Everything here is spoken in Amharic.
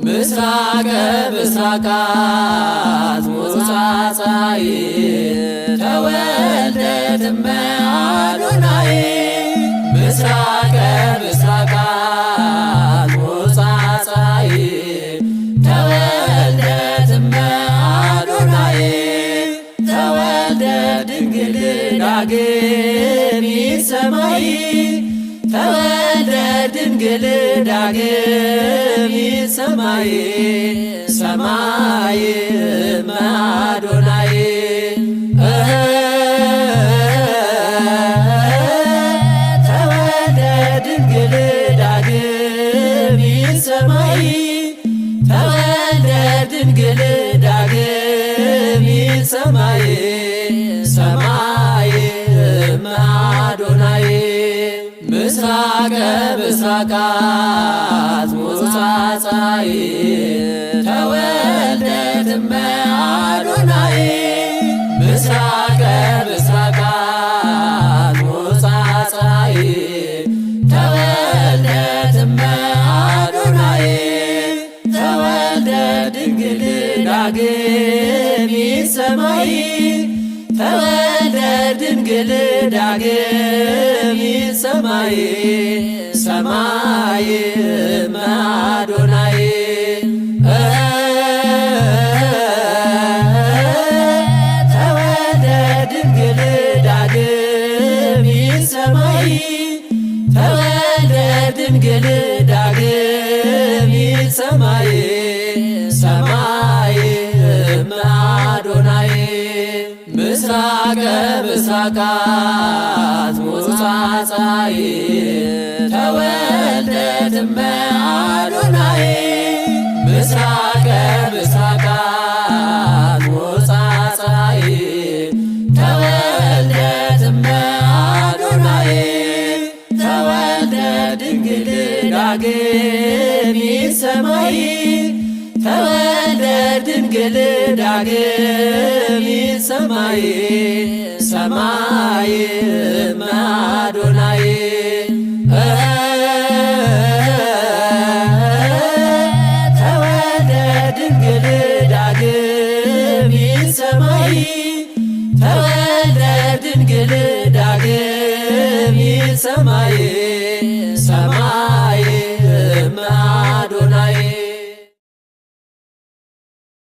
ምስራቀ ምስራቃት ሞጻጻይ ተወልደት እመአዶናይ ምስራቀ ምስራቃት ሞጻጻይ ተወልደት እመአዶናይ ተወልደ ድንግል ዳግሚት ሰማይ ተወልደ ድንግል ዳግሚት ሰማይ ሰማይ እመአዶናይ ተወልደ ድንግል ዳግሚት ሰማይ ተወልደ ድንግል ዳግሚት ሰማይ ሰማይ እመአዶናይ ምስራቀ ምስራቃት ሞጻጻይ ተወልደት እመአዶናይ ምስራቀ ምስራቃት ሞጻጻይ ተወልደት እመአዶናይ ተወልደ ድንግል ዳግሚት ሰማይ ተወልደ ድንግል ዳግሚት ሰማይ ሰማይ እመአዶናይ ተወልደ ድንግል ዳግሚት ሰማይ ተወልደ ድንግል ዳግሚት ሰማይ ሰማይ እመአዶናይ ምስራቀ ምስራቃት ሞጻጻይ ተወልደት እመአዶናይ ምስራቀ ምስራቃት ሞጻጻይ ተወልደት እመአዶናይ ተወልደ ድንግል ዳግሚት ሰማይ ተወልደ ድንግል ዳግሚት ሰማይ ሰማይ እመአዶናይ ተወልደ ድንግል ዳግሚት ሰማይ ተወልደ ድንግል ዳግሚት ሰማይ